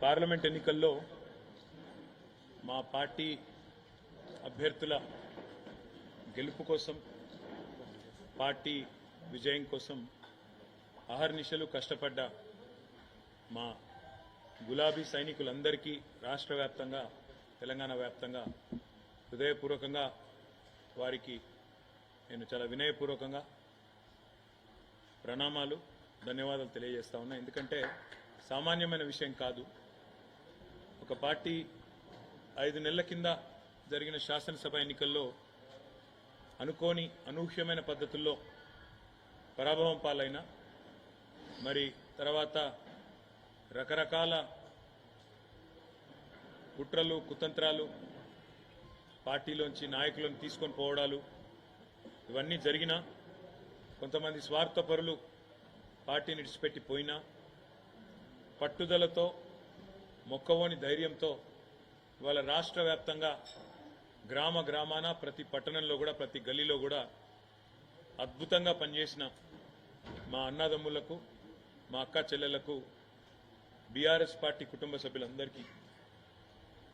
Parliament ఎన్నికల్లో మా party అభ్యర్థుల గెలుపు కోసం పార్టీ విజయం కోసం అహర్నిశలు కష్టపడ్డ మా గులాబీ సైనికులందరికీ రాష్ట్ర వ్యాప్తంగా తెలంగాణ వ్యాప్తంగా హృదయపూర్వకంగా వారికి నేను చాలా వినయపూర్వకంగా ప్రణామాలు ధన్యవాదాలు తెలియజేస్తా ఉన్నా. ఎందుకంటే సామాన్యమైన విషయం కాదు. ఒక పార్టీ 5 నెలల కింద జరిగిన శాసనసభ ఎన్నికల్లో అనుకోని అనూహ్యమైన పద్ధతుల్లో పరాభవం పాలైన మరి తర్వాత రకరకాల కుట్రలు కుతంత్రాలు పార్టీలోంచి నాయకులను తీసుకొని పోవడాలు ఇవన్నీ జరిగినా కొంతమంది స్వార్థపరులు పార్టీని విడిచిపెట్టి పోయినా పట్టుదలతో మొక్కవోని ధైర్యంతో ఇవాళ రాష్ట్ర వ్యాప్తంగా గ్రామ గ్రామాన ప్రతి పట్టణంలో కూడా ప్రతి గల్లీలో కూడా అద్భుతంగా పనిచేసిన మా అన్నదమ్ములకు మా అక్క చెల్లెళ్లకు బీఆర్ఎస్ పార్టీ కుటుంబ సభ్యులందరికీ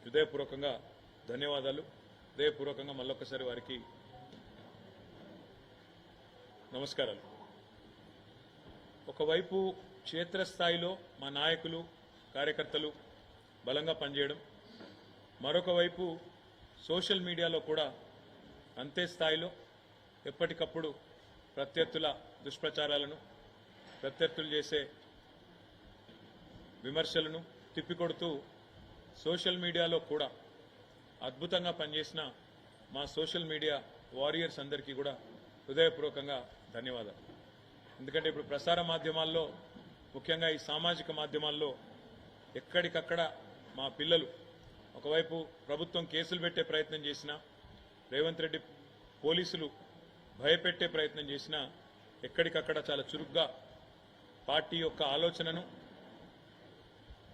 హృదయపూర్వకంగా ధన్యవాదాలు. హృదయపూర్వకంగా మళ్ళొక్కసారి వారికి నమస్కారాలు. ఒకవైపు క్షేత్రస్థాయిలో మా నాయకులు కార్యకర్తలు బలంగా పనిచేయడం, మరొక వైపు సోషల్ మీడియాలో కూడా అంతే స్థాయిలో ఎప్పటికప్పుడు ప్రత్యర్థుల దుష్ప్రచారాలను ప్రత్యర్థులు చేసే విమర్శలను తిప్పికొడుతూ సోషల్ మీడియాలో కూడా అద్భుతంగా పనిచేసిన మా సోషల్ మీడియా వారియర్స్ అందరికీ కూడా హృదయపూర్వకంగా ధన్యవాదాలు. ఎందుకంటే ఇప్పుడు ప్రసార మాధ్యమాల్లో ముఖ్యంగా ఈ సామాజిక మాధ్యమాల్లో ఎక్కడికక్కడ మా పిల్లలు ఒకవైపు ప్రభుత్వం కేసులు పెట్టే ప్రయత్నం చేసినా, రేవంత్ రెడ్డి పోలీసులు భయపెట్టే ప్రయత్నం చేసినా ఎక్కడికక్కడ చాలా చురుగ్గా పార్టీ యొక్క ఆలోచనను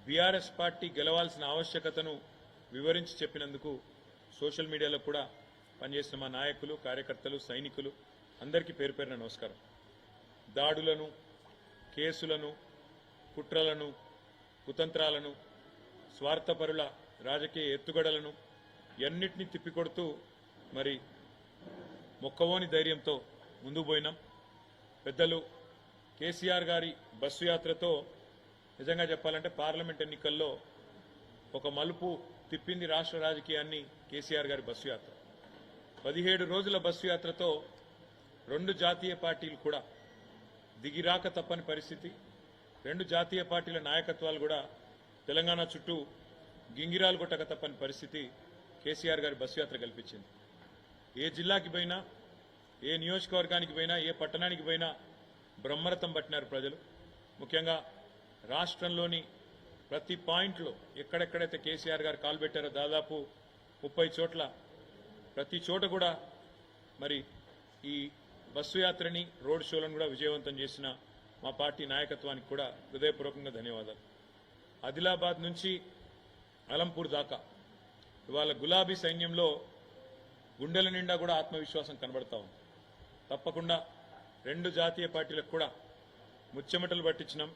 బీఆర్ఎస్ పార్టీ గెలవాల్సిన ఆవశ్యకతను వివరించి చెప్పినందుకు సోషల్ మీడియాలో కూడా పనిచేసిన మా నాయకులు కార్యకర్తలు సైనికులు అందరికీ పేరు పేరున నమస్కారం. దాడులను కేసులను కుట్రలను కుతంత్రాలను స్వార్థపరుల రాజకీయ ఎత్తుగడలను ఎన్నిటినీ తిప్పికొడుతూ మరి మొక్కవోని ధైర్యంతో ముందుకు పోయినాం. పెద్దలు కేసీఆర్ గారి బస్సు యాత్రతో నిజంగా చెప్పాలంటే పార్లమెంట్ ఎన్నికల్లో ఒక మలుపు తిప్పింది రాష్ట్ర రాజకీయాన్ని కేసీఆర్ గారి బస్సు యాత్ర. 17 రోజుల బస్సు యాత్రతో 2 జాతీయ పార్టీలు కూడా దిగిరాక తప్పని పరిస్థితి. 2 జాతీయ పార్టీల నాయకత్వాలు కూడా తెలంగాణ చుట్టూ గింగిరాలు కొట్టక తప్పని పరిస్థితి కేసీఆర్ గారి బస్సు యాత్ర కల్పించింది. ఏ జిల్లాకి పోయినా, ఏ నియోజకవర్గానికి పోయినా, ఏ పట్టణానికి పోయినా బ్రహ్మరథం పట్టినారు ప్రజలు. ముఖ్యంగా రాష్ట్రంలోని ప్రతి పాయింట్లో ఎక్కడెక్కడైతే కేసీఆర్ గారు కాలు పెట్టారో దాదాపు 30 చోట్ల ప్రతి చోట కూడా మరి ఈ బస్సు యాత్రని రోడ్ షోలను కూడా విజయవంతం చేసిన మా పార్టీ నాయకత్వానికి కూడా హృదయపూర్వకంగా ధన్యవాదాలు. ఆదిలాబాద్ నుంచి అలంపూర్ దాకా ఇవాళ గులాబీ సైన్యంలో గుండెల నిండా కూడా ఆత్మవిశ్వాసం కనబడతా ఉంది. తప్పకుండా 2 జాతీయ పార్టీలకు కూడా ముచ్చెమటలు పట్టించినాం.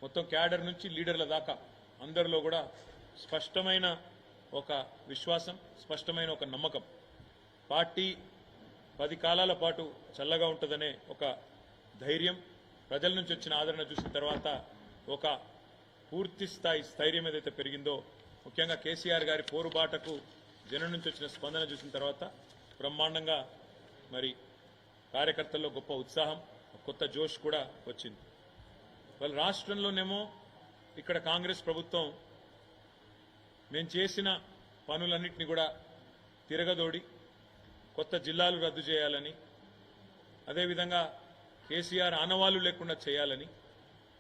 మొత్తం క్యాడర్ నుంచి లీడర్ల దాకా అందరిలో కూడా స్పష్టమైన ఒక విశ్వాసం, స్పష్టమైన ఒక నమ్మకం. పార్టీ 10 కాలాల పాటు చల్లగా ఉంటుందనే ఒక ధైర్యం, ప్రజల నుంచి వచ్చిన ఆదరణ చూసిన తర్వాత ఒక పూర్తి స్థాయి స్థైర్యం ఏదైతే పెరిగిందో, ముఖ్యంగా కేసీఆర్ గారి పోరుబాటకు జనం నుంచి వచ్చిన స్పందన చూసిన తర్వాత బ్రహ్మాండంగా మరి కార్యకర్తల్లో గొప్ప ఉత్సాహం, కొత్త జోష్ కూడా వచ్చింది. వాళ్ళ రాష్ట్రంలోనేమో ఇక్కడ కాంగ్రెస్ ప్రభుత్వం మేము చేసిన పనులన్నింటినీ కూడా తిరగదోడి కొత్త జిల్లాలు రద్దు చేయాలని, అదేవిధంగా కేసీఆర్ ఆనవాళ్లు లేకుండా చేయాలని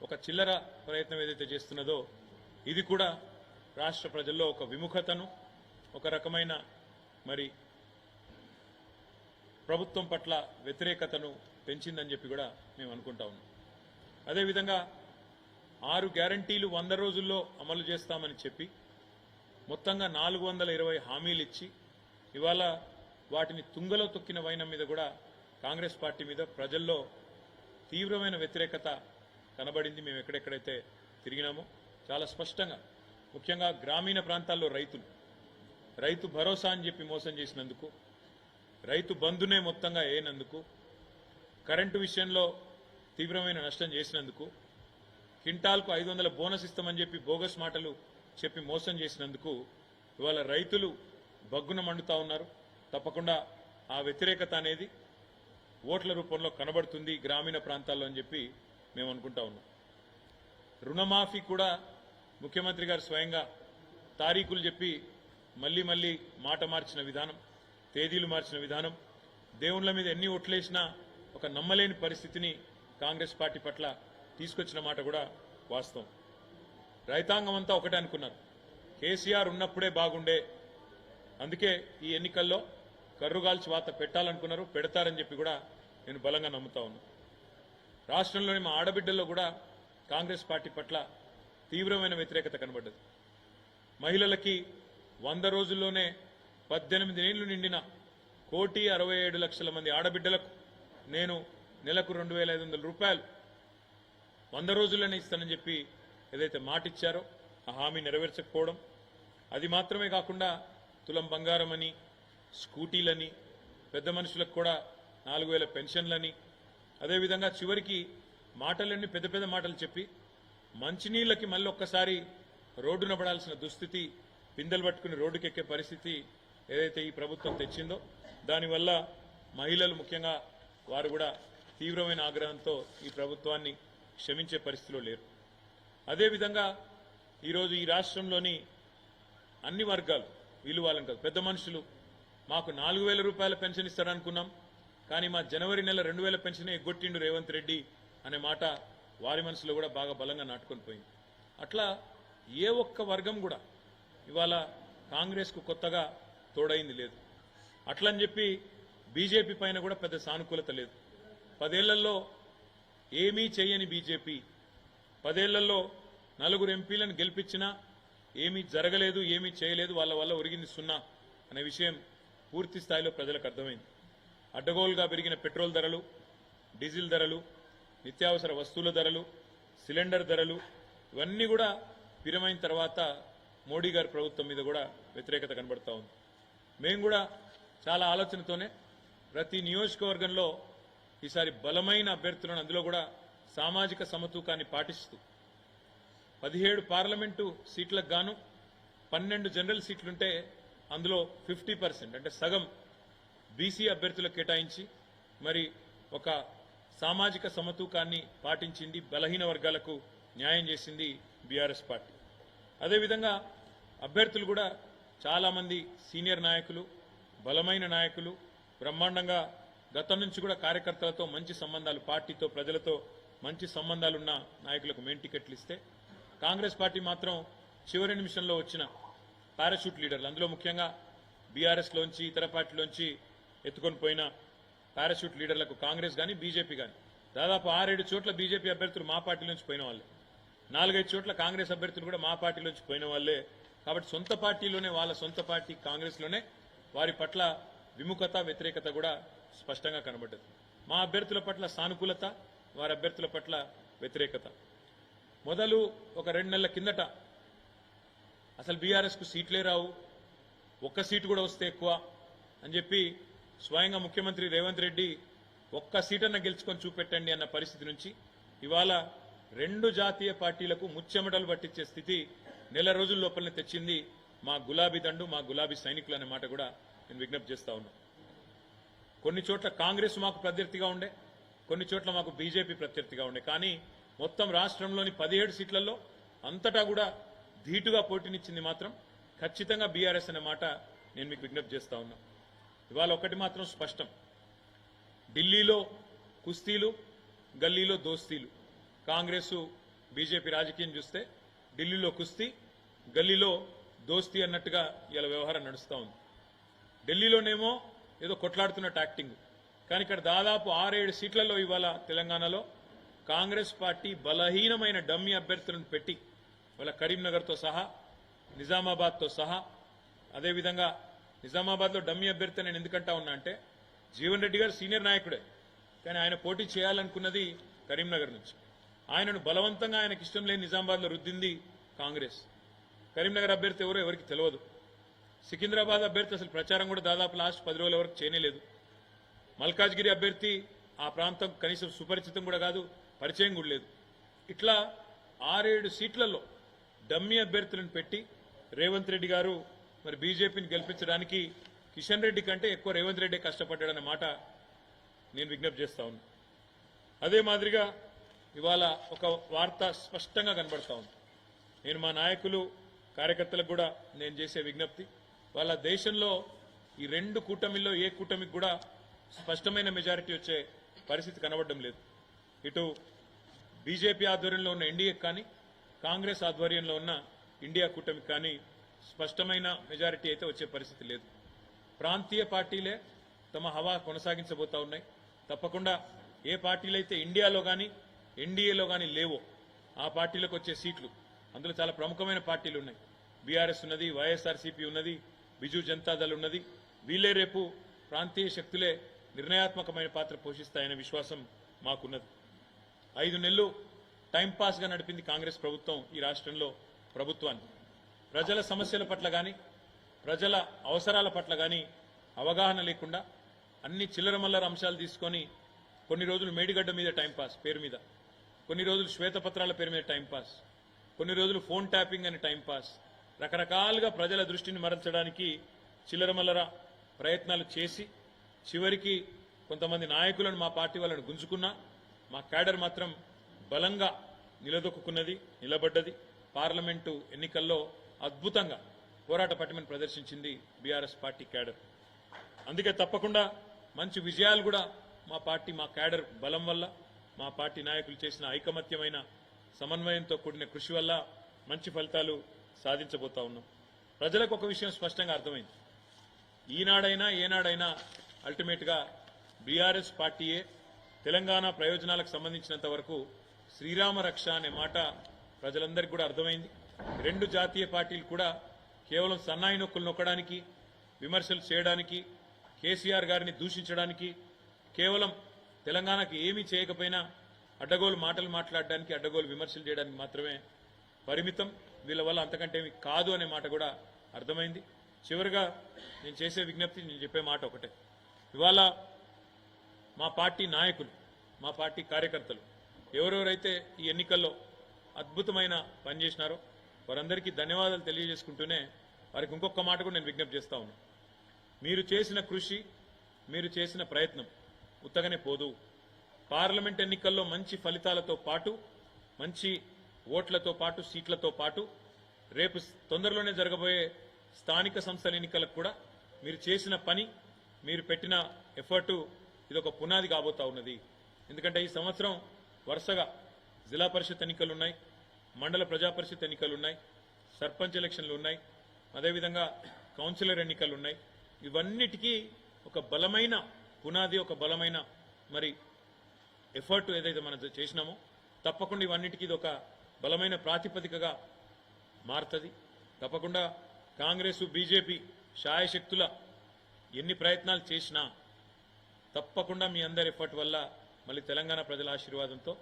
ఒక చిల్లర ప్రయత్నం ఏదైతే చేస్తున్నదో ఇది కూడా రాష్ట్ర ప్రజల్లో ఒక విముఖతను, ఒక రకమైన మరి ప్రభుత్వం పట్ల వ్యతిరేకతను పెంచిందని చెప్పి కూడా మేము అనుకుంటా ఉన్నాం. అదేవిధంగా 6 గ్యారంటీలు 100 రోజుల్లో అమలు చేస్తామని చెప్పి మొత్తంగా 420 హామీలు ఇచ్చి ఇవాళ వాటిని తుంగలో తొక్కిన వైనం మీద కూడా కాంగ్రెస్ పార్టీ మీద ప్రజల్లో తీవ్రమైన వ్యతిరేకత కనబడింది. మేము ఎక్కడెక్కడైతే తిరిగినామో చాలా స్పష్టంగా ముఖ్యంగా గ్రామీణ ప్రాంతాల్లో రైతు భరోసా అని చెప్పి మోసం చేసినందుకు, రైతు బంధునే మొత్తంగా వేయనందుకు, కరెంటు విషయంలో తీవ్రమైన నష్టం చేసినందుకు, క్వింటాల్కు 500 బోనస్ ఇస్తామని చెప్పి బోగస్ మాటలు చెప్పి మోసం చేసినందుకు ఇవాళ రైతులు బగ్గున మండుతా ఉన్నారు. తప్పకుండా ఆ వ్యతిరేకత అనేది ఓట్ల రూపంలో కనబడుతుంది గ్రామీణ ప్రాంతాల్లో అని చెప్పి మేము అనుకుంటా ఉన్నాం. రుణమాఫీ కూడా ముఖ్యమంత్రి గారు స్వయంగా తారీఖులు చెప్పి మళ్ళీ మాట మార్చిన విధానం, తేదీలు మార్చిన విధానం, దేవుళ్ల మీద ఎన్ని ఓట్లేసినా ఒక నమ్మలేని పరిస్థితిని కాంగ్రెస్ పార్టీ పట్ల తీసుకొచ్చిన మాట కూడా వాస్తవం. రైతాంగం అంతా ఒకటే అనుకున్నారు, కేసీఆర్ ఉన్నప్పుడే బాగుండే, అందుకే ఈ ఎన్నికల్లో కర్రుగాల్చి వాత పెట్టాలనుకున్నారు, పెడతారని చెప్పి కూడా నేను బలంగా నమ్ముతా ఉన్నాను. రాష్ట్రంలోని మా ఆడబిడ్డల్లో కూడా కాంగ్రెస్ పార్టీ పట్ల తీవ్రమైన వ్యతిరేకత కనబడ్డది. మహిళలకి 100 రోజుల్లోనే 18 ఏళ్లు నిండిన 1,67,00,000 మంది ఆడబిడ్డలకు నేను నెలకు 2,500 రూపాయలు 100 రోజుల్లోనే ఇస్తానని చెప్పి ఏదైతే మాట ఇచ్చారో ఆ హామీ నెరవేర్చకపోవడం, అది మాత్రమే కాకుండా తులం బంగారం అని, స్కూటీలని, పెద్ద మనుషులకు కూడా 4,000 పెన్షన్లని, అదేవిధంగా చివరికి మాటలన్నీ పెద్ద పెద్ద మాటలు చెప్పి మంచినీళ్ళకి మళ్ళీ ఒక్కసారి రోడ్డున పడాల్సిన దుస్థితి, పిందెలు పట్టుకుని రోడ్డుకెక్కే పరిస్థితి ఏదైతే ఈ ప్రభుత్వం తెచ్చిందో దానివల్ల మహిళలు ముఖ్యంగా వారు కూడా తీవ్రమైన ఆగ్రహంతో ఈ ప్రభుత్వాన్ని క్షమించే పరిస్థితిలో లేరు. అదేవిధంగా ఈరోజు ఈ రాష్ట్రంలోని అన్ని వర్గాలు, వీళ్ళు వాళ్ళని కాదు, పెద్ద మనుషులు మాకు 4,000 రూపాయల పెన్షన్ ఇస్తారనుకున్నాం, కానీ మా జనవరి నెల 2,000 పెన్షన్ ఎగ్గొట్టిండు రేవంత్ రెడ్డి అనే మాట వారి మనసులో కూడా బాగా బలంగా నాటుకొని పోయింది. అట్లా ఏ ఒక్క వర్గం కూడా ఇవాళ కాంగ్రెస్కు కొత్తగా తోడైంది లేదు. అట్లని చెప్పి బీజేపీ పైన కూడా పెద్ద సానుకూలత లేదు. 10 ఏళ్లలో ఏమీ చేయని బీజేపీ 10 ఏళ్లలో 4 ఎంపీలను గెలిపించినా ఏమీ జరగలేదు, ఏమీ చేయలేదు, వాళ్ళ వల్ల ఒరిగింది సున్నా అనే విషయం పూర్తి స్థాయిలో ప్రజలకు అర్థమైంది. అడ్డగోలుగా పెరిగిన పెట్రోల్ ధరలు, డీజిల్ ధరలు, నిత్యావసర వస్తువుల ధరలు, సిలిండర్ ధరలు ఇవన్నీ కూడా పిరమైన తర్వాత మోడీ గారి ప్రభుత్వం మీద కూడా వ్యతిరేకత కనబడతా ఉంది. మేము కూడా చాలా ఆలోచనతోనే ప్రతి నియోజకవర్గంలో ఈసారి బలమైన అభ్యర్థులను, అందులో కూడా సామాజిక సమతూకాన్ని పాటిస్తూ 17 పార్లమెంటు సీట్లకు గాను 12 జనరల్ సీట్లుంటే అందులో 50% అంటే సగం బీసీ అభ్యర్థులకు కేటాయించి మరి ఒక సామాజిక సమతూకాన్ని పాటించింది, బలహీన వర్గాలకు న్యాయం చేసింది బీఆర్ఎస్ పార్టీ. అదేవిధంగా అభ్యర్థులు కూడా చాలామంది సీనియర్ నాయకులు, బలమైన నాయకులు, బ్రహ్మాండంగా గతం నుంచి కూడా కార్యకర్తలతో మంచి సంబంధాలు, పార్టీతో ప్రజలతో మంచి సంబంధాలున్న నాయకులకు మెయిన్ టికెట్లు ఇస్తే కాంగ్రెస్ పార్టీ మాత్రం చివరి నిమిషంలో వచ్చిన పారాషూట్ లీడర్లు, అందులో ముఖ్యంగా బీఆర్ఎస్లోంచి ఇతర పార్టీలోంచి ఎత్తుకొని పోయిన పారాషూట్ లీడర్లకు కాంగ్రెస్ కానీ బీజేపీ కానీ దాదాపు 6-7 చోట్ల బీజేపీ అభ్యర్థులు మా పార్టీలోంచి పోయిన వాళ్ళే, 4-5 చోట్ల కాంగ్రెస్ అభ్యర్థులు కూడా మా పార్టీలోంచి పోయిన వాళ్ళే. కాబట్టి సొంత పార్టీలోనే, వాళ్ళ సొంత పార్టీ కాంగ్రెస్లోనే వారి పట్ల విముఖత, వ్యతిరేకత కూడా స్పష్టంగా కనబడ్డది. మా అభ్యర్థుల పట్ల సానుకూలత, వారి అభ్యర్థుల పట్ల వ్యతిరేకత. మొదలు ఒక 2 నెలల కిందట అసలు బీఆర్ఎస్కు సీట్లే రావు, ఒక్క సీటు కూడా వస్తే ఎక్కువ అని చెప్పి స్వయంగా ముఖ్యమంత్రి రేవంత్ రెడ్డి ఒక్క సీటన్నా గెలుచుకొని చూపెట్టండి అన్న పరిస్థితి నుంచి ఇవాళ 2 జాతీయ పార్టీలకు ముచ్చెమటలు పట్టించే స్థితి నెల రోజుల లోపలనే తెచ్చింది మా గులాబీ దండు, మా గులాబీ సైనికులు అనే మాట కూడా నేను విజ్ఞప్తి చేస్తా ఉన్నా. కొన్ని చోట్ల కాంగ్రెస్ మాకు ప్రత్యర్థిగా ఉండే, కొన్ని చోట్ల మాకు బీజేపీ ప్రత్యర్థిగా ఉండే, కానీ మొత్తం రాష్ట్రంలోని 17 సీట్లలో అంతటా కూడా ధీటుగా పోటీనిచ్చింది మాత్రం ఖచ్చితంగా బీఆర్ఎస్ అనే మాట నేను మీకు విజ్ఞప్తి చేస్తా ఉన్నా. ఇవాళ ఒకటి మాత్రం స్పష్టం, ఢిల్లీలో కుస్తీలు, గల్లీలో దోస్తీలు. కాంగ్రెస్ బీజేపీ రాజకీయం చూస్తే ఢిల్లీలో కుస్తీ, గల్లీలో దోస్తీ అన్నట్టుగా ఇలా వ్యవహారం నడుస్తూ ఉంది. ఢిల్లీలోనేమో ఏదో కొట్లాడుతున్నట్టు యాక్టింగ్, కానీ ఇక్కడ దాదాపు 6-7 సీట్లలో ఇవాళ తెలంగాణలో కాంగ్రెస్ పార్టీ బలహీనమైన డమ్మీ అభ్యర్థులను పెట్టి ఇవాళ కరీంనగర్తో సహా, నిజామాబాద్తో సహా, అదేవిధంగా నిజామాబాద్లో డమ్మీ అభ్యర్థి నేను ఎందుకంటా ఉన్నా అంటే జీవన్ రెడ్డి గారు సీనియర్ నాయకుడే, కానీ ఆయన పోటీ చేయాలనుకున్నది కరీంనగర్ నుంచి. ఆయనను బలవంతంగా ఆయనకి ఇష్టం లేని నిజామాబాద్లో రుద్దింది కాంగ్రెస్. కరీంనగర్ అభ్యర్థి ఎవరో ఎవరికి తెలియదు. సికింద్రాబాద్ అభ్యర్థి అసలు ప్రచారం కూడా దాదాపు లాస్ట్ 10 రోజుల వరకు చేయలేదు. మల్కాజ్గిరి అభ్యర్థి ఆ ప్రాంతం కనీసం సుపరిచితం కూడా కాదు, పరిచయం కూడా లేదు. ఇట్లా 6-7 సీట్లలో డమ్మీ అభ్యర్థులను పెట్టి రేవంత్ రెడ్డి గారు మరి బీజేపీని గెలిపించడానికి కిషన్ రెడ్డి కంటే ఎక్కువ రేవంత్ రెడ్డి కష్టపడ్డాడన్న మాట నేను విజ్ఞప్తి చేస్తా ఉన్నా. అదే మాదిరిగా ఇవాళ ఒక వార్త స్పష్టంగా కనబడతా ఉంది. నేను మా నాయకులు కార్యకర్తలకు కూడా నేను చేసే విజ్ఞప్తి, వాళ్ళ దేశంలో ఈ 2 కూటమిల్లో ఏ కూటమికి కూడా స్పష్టమైన మెజారిటీ వచ్చే పరిస్థితి కనబడడం లేదు. ఇటు బీజేపీ ఆధ్వర్యంలో ఉన్న ఎన్డీఏకి కానీ కాంగ్రెస్ ఆధ్వర్యంలో ఉన్న ఇండియా కూటమికి కానీ స్పష్టమైన మెజారిటీ అయితే వచ్చే పరిస్థితి లేదు. ప్రాంతీయ పార్టీలే తమ హవా కొనసాగించబోతా ఉన్నాయి. తప్పకుండా ఏ పార్టీలైతే ఇండియాలో కానీ ఎన్డీఏలో కానీ లేవో ఆ పార్టీలకు వచ్చే సీట్లు, అందులో చాలా ప్రముఖమైన పార్టీలు ఉన్నాయి. బీఆర్ఎస్ ఉన్నది, వైఎస్ఆర్సీపీ ఉన్నది, బిజు జనతాదళ్ ఉన్నది. వీళ్ళే రేపు ప్రాంతీయ శక్తులే నిర్ణయాత్మకమైన పాత్ర పోషిస్తాయనే విశ్వాసం మాకున్నది. 5 నెలలు టైంపాస్గా నడిపింది కాంగ్రెస్ ప్రభుత్వం ఈ రాష్ట్రంలో ప్రభుత్వాన్ని. ప్రజల సమస్యల పట్ల కానీ ప్రజల అవసరాల పట్ల కానీ అవగాహన లేకుండా అన్ని చిల్లరమల్లర అంశాలు తీసుకొని కొన్ని రోజులు మేడిగడ్డ మీద టైంపాస్ పేరు మీద, కొన్ని రోజులు శ్వేతపత్రాల పేరు మీద టైంపాస్, కొన్ని రోజులు ఫోన్ ట్యాపింగ్ అని టైంపాస్, రకరకాలుగా ప్రజల దృష్టిని మరల్చడానికి చిల్లరమల్లర ప్రయత్నాలు చేసి చివరికి కొంతమంది నాయకులను మా పార్టీ వాళ్ళని గుంజుకున్నా మా క్యాడర్ మాత్రం బలంగా నిలదొక్కున్నది, నిలబడ్డది. పార్లమెంటు ఎన్నికల్లో అద్భుతంగా పోరాట పటిమను ప్రదర్శించింది బీఆర్ఎస్ పార్టీ క్యాడర్. అందుకే తప్పకుండా మంచి విజయాలు కూడా మా పార్టీ మా క్యాడర్ బలం వల్ల, మా పార్టీ నాయకులు చేసిన ఐకమత్యమైన సమన్వయంతో కూడిన కృషి వల్ల మంచి ఫలితాలు సాధించబోతా ఉన్నాం. ప్రజలకు ఒక విషయం స్పష్టంగా అర్థమైంది. ఈనాడైనా ఏనాడైనా అల్టిమేట్గా బీఆర్ఎస్ పార్టీయే తెలంగాణ ప్రయోజనాలకు సంబంధించినంత వరకు శ్రీరామ రక్ష అనే మాట ప్రజలందరికీ కూడా అర్థమైంది. 2 జాతీయ పార్టీలు కూడా కేవలం సన్నాయి నొక్కులు నొక్కడానికి, విమర్శలు చేయడానికి, కేసీఆర్ గారిని దూషించడానికి, కేవలం తెలంగాణకు ఏమీ చేయకపోయినా అడ్డగోలు మాటలు మాట్లాడడానికి, అడ్డగోలు విమర్శలు చేయడానికి మాత్రమే పరిమితం. వీళ్ళ వల్ల అంతకంటే ఏమీ కాదు అనే మాట కూడా అర్థమైంది. చివరిగా నేను చేసే విజ్ఞప్తి, నేను చెప్పే మాట ఒకటే. ఇవాళ మా పార్టీ నాయకులు, మా పార్టీ కార్యకర్తలు ఎవరెవరైతే ఈ ఎన్నికల్లో అద్భుతమైన పని చేసినారో వారందరికీ ధన్యవాదాలు తెలియజేసుకుంటూనే వారికి ఇంకొక మాట కూడా నేను విజ్ఞప్తి చేస్తా ఉన్నాను. మీరు చేసిన కృషి, మీరు చేసిన ప్రయత్నం ఉత్తగానే పోదు. పార్లమెంట్ ఎన్నికల్లో మంచి ఫలితాలతో పాటు, మంచి ఓట్లతో పాటు, సీట్లతో పాటు రేపు తొందరలోనే జరగబోయే స్థానిక సంస్థల ఎన్నికలకు కూడా మీరు చేసిన పని, మీరు పెట్టిన ఎఫర్టు ఇదొక పునాది కాబోతా ఉన్నది. ఎందుకంటే ఈ సంవత్సరం వరుసగా జిల్లా పరిషత్ ఎన్నికలున్నాయి, మండల ప్రజా పరిషత్ ఎన్నికలున్నాయి, సర్పంచ్ ఎలక్షన్లు ఉన్నాయి, అదేవిధంగా కౌన్సిలర్ ఎన్నికలున్నాయి. ఇవన్నిటికీ ఒక బలమైన పునాది, ఒక బలమైన మరి ఎఫర్ట్ ఏదైతే మనం చేసినామో తప్పకుండా ఇవన్నిటికీ ఇది ఒక బలమైన ప్రాతిపదికగా మారుతుంది. తప్పకుండా కాంగ్రెస్ బీజేపీ శాయశక్తుల ఎన్ని ప్రయత్నాలు చేసినా తప్పకుండా మీ అందరి ఎఫర్ట్ వల్ల మళ్ళీ తెలంగాణ ప్రజల ఆశీర్వాదంతో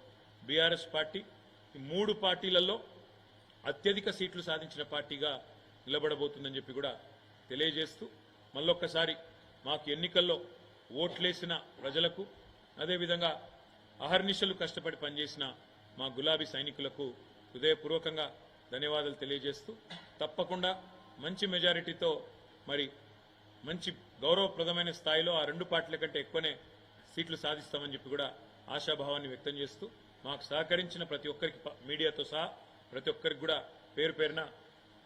బీఆర్ఎస్ పార్టీ ఈ 3 పార్టీలలో అత్యధిక సీట్లు సాధించిన పార్టీగా నిలబడబోతుందని చెప్పి కూడా తెలియజేస్తూ మళ్ళొక్కసారి మాకు ఎన్నికల్లో ఓట్లేసిన ప్రజలకు, అదేవిధంగా అహర్నిశలు కష్టపడి పనిచేసిన మా గులాబీ సైనికులకు హృదయపూర్వకంగా ధన్యవాదాలు తెలియజేస్తూ తప్పకుండా మంచి మెజారిటీతో మరి మంచి గౌరవప్రదమైన స్థాయిలో ఆ 2 పార్టీల కంటే ఎక్కువనే సీట్లు సాధిస్తామని చెప్పి కూడా ఆశాభావాన్ని వ్యక్తం చేస్తూ మాకు సహకరించిన ప్రతి ఒక్కరికి, మీడియాతో సహా ప్రతి ఒక్కరికి కూడా పేరు పేరున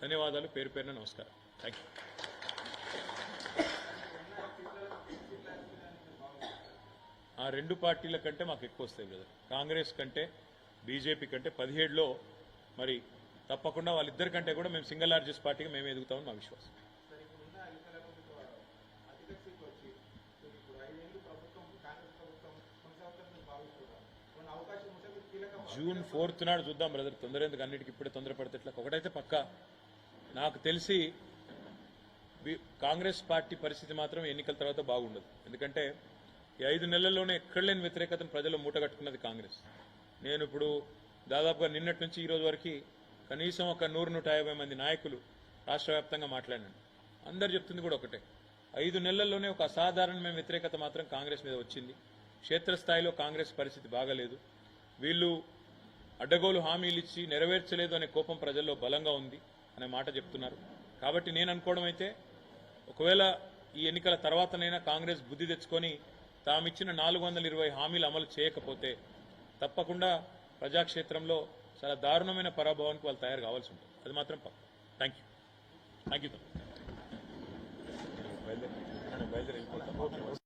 ధన్యవాదాలు, పేరు పేరున నమస్కారం. Thank you. ఆ 2 పార్టీల కంటే మాకు ఎక్కువ వస్తాయి బ్రదర్. కాంగ్రెస్ కంటే బీజేపీ కంటే 17లో మరి తప్పకుండా వాళ్ళిద్దరి కంటే కూడా మేము సింగిల్ లార్జెస్ట్ పార్టీగా మేము ఎదుగుతామని మా విశ్వాసం. జూన్ 4th నాడు చూద్దాం బ్రదర్. తొందర ఎందుకు, అన్నిటికీ ఇప్పుడే తొందరపడితే ఎట్లా. ఒకటైతే పక్కా నాకు తెలిసి కాంగ్రెస్ పార్టీ పరిస్థితి మాత్రం ఎన్నికల తర్వాత బాగుండదు. ఎందుకంటే ఈ 5 నెలల్లోనే ఎక్కడ లేని వ్యతిరేకతను ప్రజలు మూటగట్టుకున్నది కాంగ్రెస్. నేను ఇప్పుడు దాదాపుగా నిన్నటి నుంచి ఈ రోజు వరకు కనీసం ఒక 100-150 మంది నాయకులు రాష్ట్ర వ్యాప్తంగా మాట్లాడినాను. అందరు చెప్తుంది కూడా ఒకటే, 5 నెలల్లోనే ఒక అసాధారణమైన వ్యతిరేకత మాత్రం కాంగ్రెస్ మీద వచ్చింది. క్షేత్రస్థాయిలో కాంగ్రెస్ పరిస్థితి బాగలేదు. వీళ్ళు అడ్డగోలు హామీలు ఇచ్చి నెరవేర్చలేదు అనే కోపం ప్రజల్లో బలంగా ఉంది అనే మాట చెప్తున్నారు. కాబట్టి నేను అనుకోవడం అయితే, ఒకవేళ ఈ ఎన్నికల తర్వాతనైనా కాంగ్రెస్ బుద్ధి తెచ్చుకొని తామిచ్చిన 420 హామీలు అమలు చేయకపోతే తప్పకుండా ప్రజాక్షేత్రంలో చాలా దారుణమైన పరాభవానికి వాళ్ళు తయారు కావాల్సి ఉంటుంది. అది మాత్రం పక్క. Thank you. బయలుదేరి వెళ్ళిపోతాం.